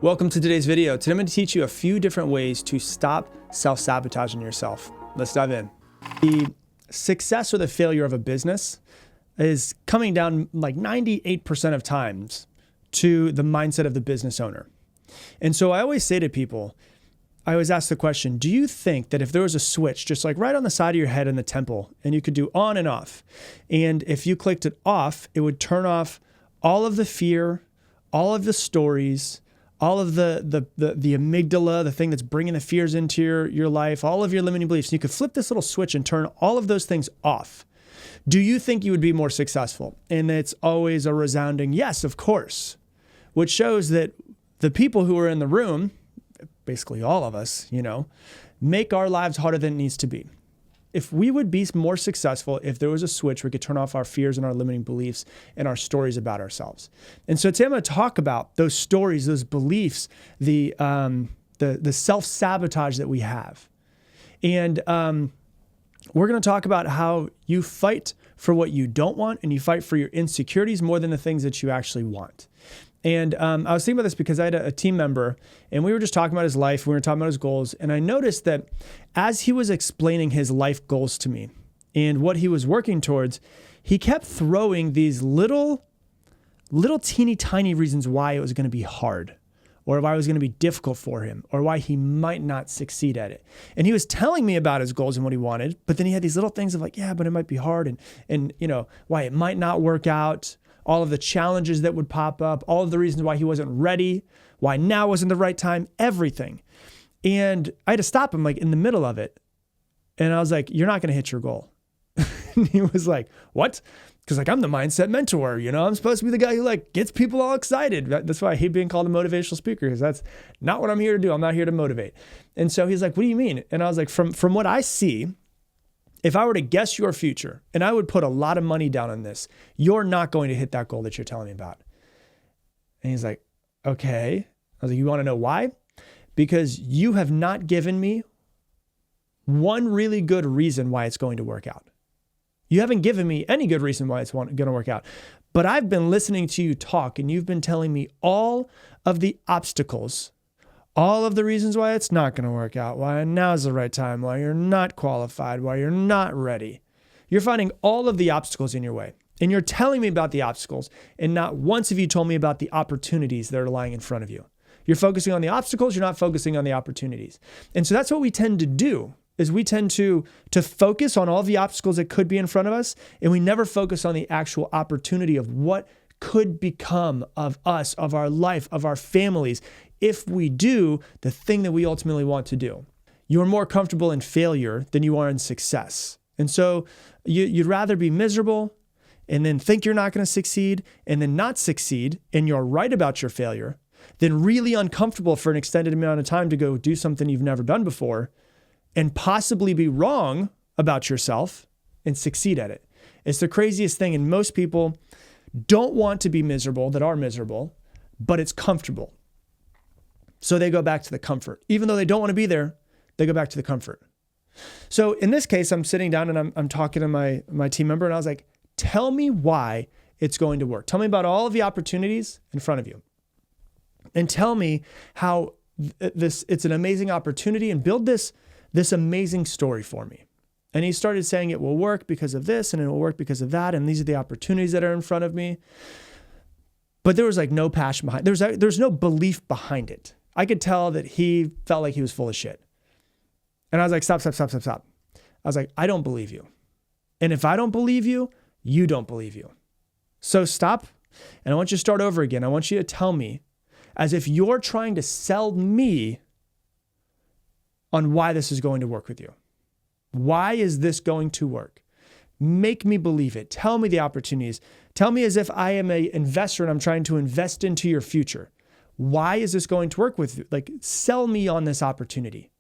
Welcome to today's video. Today I'm going to teach you a few different ways to stop self-sabotaging yourself. Let's dive in. The success or the failure of a business is coming down like 98% of times to the mindset of the business owner. And so I always say to people, I always ask the question, do you think that if there was a switch just like right on the side of your head in the temple and you could do on and off, and if you clicked it off, it would turn off all of the fear, all of the stories, all of the amygdala, the thing that's bringing the fears into your life, all of your limiting beliefs. And you could flip this little switch and turn all of those things off. Do you think you would be more successful? And it's always a resounding yes, of course, which shows that the people who are in the room, basically all of us, make our lives harder than it needs to be. If we would be more successful, if there was a switch, we could turn off our fears and our limiting beliefs and our stories about ourselves. And so today I'm going to talk about those stories, those beliefs, the self-sabotage that we have. And we're going to talk about how you fight for what you don't want and you fight for your insecurities more than the things that you actually want. And I was thinking about this because I had a team member and we were just talking about his life. We were talking about his goals. And I noticed that as he was explaining his life goals to me and what he was working towards, he kept throwing these little teeny tiny reasons why it was going to be hard or why it was going to be difficult for him or why he might not succeed at it. And he was telling me about his goals and what he wanted, but then he had these little things of like, yeah, but it might be hard and why it might not work out. All of the challenges that would pop up, all of the reasons why he wasn't ready, why now wasn't the right time, everything. And I had to stop him like in the middle of it. And I was like, you're not going to hit your goal. And he was like, what? Because I'm the mindset mentor, I'm supposed to be the guy who gets people all excited. That's why I hate being called a motivational speaker, because that's not what I'm here to do. I'm not here to motivate. And so he's like, what do you mean? And I was like, from what I see, if I were to guess your future, and I would put a lot of money down on this, you're not going to hit that goal that you're telling me about. And he's like, okay. I was like, you want to know why? Because you have not given me one really good reason why it's going to work out. You haven't given me any good reason why it's going to work out. But I've been listening to you talk, and you've been telling me all of the obstacles, all of the reasons why it's not going to work out, why now's the right time, why you're not qualified, why you're not ready. You're finding all of the obstacles in your way. And you're telling me about the obstacles, and not once have you told me about the opportunities that are lying in front of you. You're focusing on the obstacles, you're not focusing on the opportunities. And so that's what we tend to do, is we tend to focus on all the obstacles that could be in front of us, and we never focus on the actual opportunity of what could become of us, of our life, of our families, if we do the thing that we ultimately want to do. You're more comfortable in failure than you are in success. And so you'd rather be miserable and then think you're not going to succeed and then not succeed and you're right about your failure than really uncomfortable for an extended amount of time to go do something you've never done before and possibly be wrong about yourself and succeed at it. It's the craziest thing. And most people don't want to be miserable, that are miserable, but it's comfortable. So they go back to the comfort. Even though they don't want to be there, they go back to the comfort. So in this case, I'm sitting down and I'm talking to my team member and I was like, tell me why it's going to work. Tell me about all of the opportunities in front of you. And tell me how it's an amazing opportunity and build this amazing story for me. And he started saying it will work because of this and it will work because of that. And these are the opportunities that are in front of me. But there was no passion behind it. There's no belief behind it. I could tell that he felt like he was full of shit. And I was like, stop. I was like, I don't believe you. And if I don't believe you, you don't believe you. So stop. And I want you to start over again. I want you to tell me as if you're trying to sell me on why this is going to work with you. Why is this going to work? Make me believe it. Tell me the opportunities. Tell me as if I am an investor and I'm trying to invest into your future. Why is this going to work with you? Sell me on this opportunity.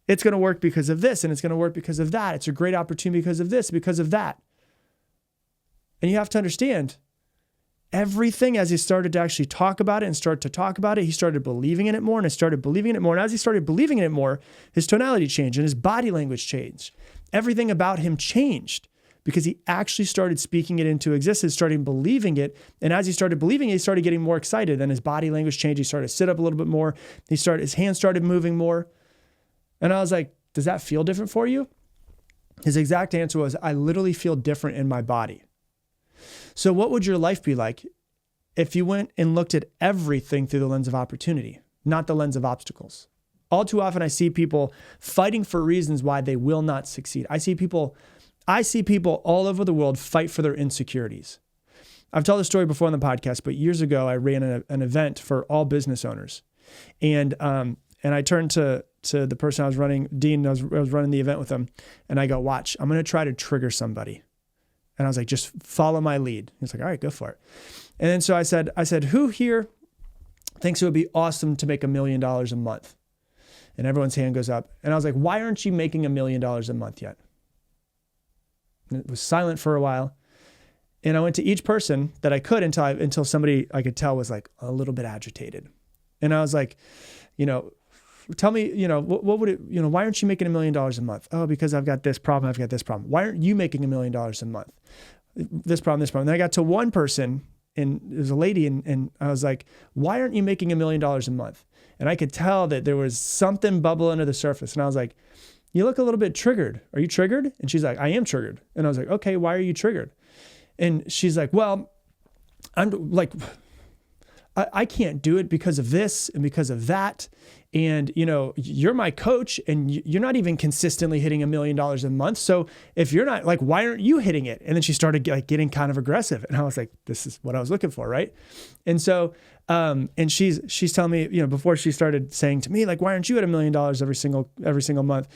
It's going to work because of this, and it's going to work because of that. It's a great opportunity because of this, because of that. And you have to understand, everything as he started to actually talk about it and start to talk about it, he started believing in it more and I started believing in it more. And as he started believing in it more, his tonality changed and his body language changed. Everything about him changed because he actually started speaking it into existence, started believing it. And as he started believing it, he started getting more excited. Then his body language changed. He started to sit up a little bit more. His hands started moving more. And I was like, does that feel different for you? His exact answer was, I literally feel different in my body. So what would your life be like if you went and looked at everything through the lens of opportunity, not the lens of obstacles? All too often I see people fighting for reasons why they will not succeed. I see people all over the world fight for their insecurities. I've told the story before on the podcast, but years ago I ran an event for all business owners. And I turned to the person I was running, Dean, I was running the event with him, and I go, watch, I'm going to try to trigger somebody. And I was like, just follow my lead. He's like, all right, go for it. And then so I said, who here thinks it would be awesome to make $1 million a month? And everyone's hand goes up. And I was like, why aren't you making $1 million a month yet? And it was silent for a while. And I went to each person that I could until somebody I could tell was like a little bit agitated. And I was like, tell me, what would it, why aren't you making $1 million a month? Oh, because I've got this problem. I've got this problem. Why aren't you making $1 million a month? This problem, this problem. Then I got to one person, and it was a lady, and I was like, why aren't you making $1 million a month? And I could tell that there was something bubble under the surface. And I was like, you look a little bit triggered. Are you triggered? And she's like, I am triggered. And I was like, okay, why are you triggered? And she's like, well, I'm like, I can't do it because of this and because of that. And, you're my coach and you're not even consistently hitting $1 million a month. So if you're not, like, why aren't you hitting it? And then she started getting kind of aggressive. And I was like, this is what I was looking for. Right. And so, and she's telling me, before she started saying to me, like, why aren't you at $1 million every single month?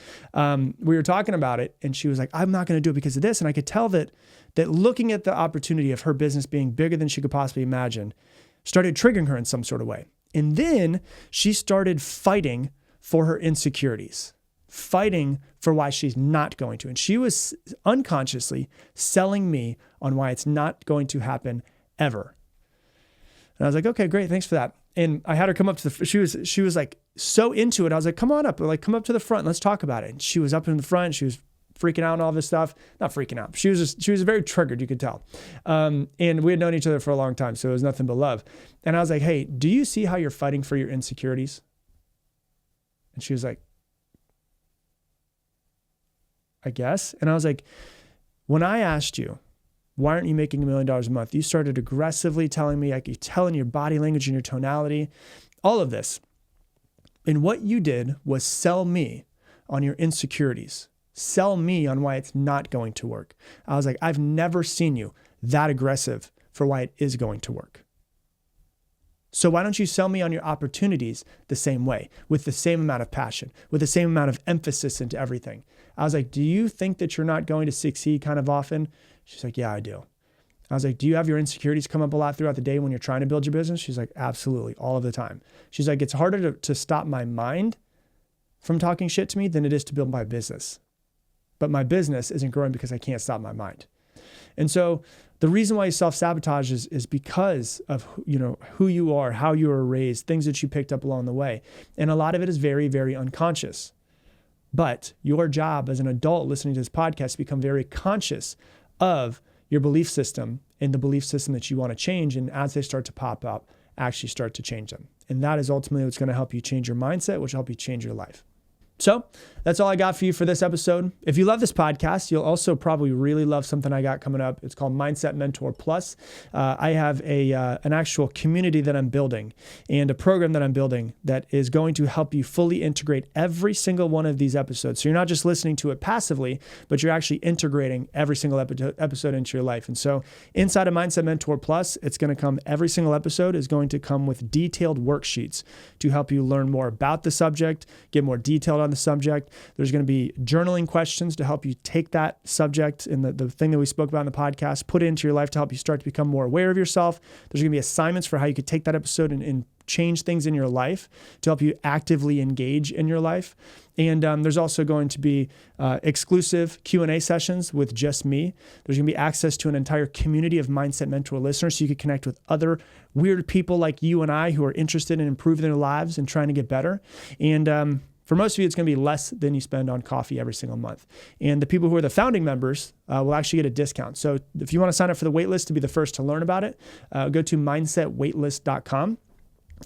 We were talking about it, and she was like, I'm not going to do it because of this. And I could tell that looking at the opportunity of her business being bigger than she could possibly imagine started triggering her in some sort of way. And then she started fighting for her insecurities, fighting for why she's not going to. And she was unconsciously selling me on why it's not going to happen ever. And I was like, okay, great. Thanks for that. And I had her come up to she was like so into it. I was like, come on up, come up to the front. Let's talk about it. And she was up in the front. She was freaking out and all this stuff. Not freaking out. She was very triggered, you could tell. And we had known each other for a long time, so it was nothing but love. And I was like, hey, do you see how you're fighting for your insecurities? And she was like, I guess. And I was like, when I asked you, why aren't you making $1 million a month? You started aggressively telling me, like, you telling your body language and your tonality, all of this. And what you did was sell me on your insecurities. Sell me on why it's not going to work. I was like, I've never seen you that aggressive for why it is going to work. So why don't you sell me on your opportunities the same way, with the same amount of passion, with the same amount of emphasis into everything? I was like, do you think that you're not going to succeed kind of often? She's like, yeah, I do. I was like, do you have your insecurities come up a lot throughout the day when you're trying to build your business? She's like, absolutely, all of the time. She's like, it's harder to stop my mind from talking shit to me than it is to build my business. But my business isn't growing because I can't stop my mind. And so the reason why you self-sabotage is because of who you are, how you were raised, things that you picked up along the way. And a lot of it is very, very unconscious. But your job as an adult listening to this podcast is to become very conscious of your belief system and the belief system that you want to change. And as they start to pop up, actually start to change them. And that is ultimately what's going to help you change your mindset, which will help you change your life. So that's all I got for you for this episode. If you love this podcast, you'll also probably really love something I got coming up. It's called Mindset Mentor Plus. I have an actual community that I'm building and a program that I'm building that is going to help you fully integrate every single one of these episodes. So you're not just listening to it passively, but you're actually integrating every single episode into your life. And so inside of Mindset Mentor Plus, it's going to come, every single episode is going to come with detailed worksheets to help you learn more about the subject, get more detailed on the subject. There's going to be journaling questions to help you take that subject and the thing that we spoke about in the podcast, put it into your life to help you start to become more aware of yourself. There's going to be assignments for how you could take that episode and change things in your life to help you actively engage in your life. And there's also going to be exclusive Q&A sessions with just me. There's going to be access to an entire community of Mindset Mentor listeners so you can connect with other weird people like you and I who are interested in improving their lives and trying to get better. And For most of you, it's going to be less than you spend on coffee every single month. And the people who are the founding members will actually get a discount. So if you want to sign up for the waitlist to be the first to learn about it, go to mindsetwaitlist.com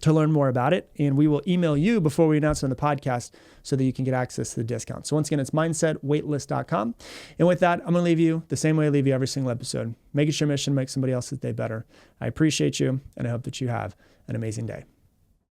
to learn more about it. And we will email you before we announce it on the podcast so that you can get access to the discount. So once again, it's mindsetwaitlist.com. And with that, I'm going to leave you the same way I leave you every single episode. Make it your mission to make somebody else's day better. I appreciate you, and I hope that you have an amazing day.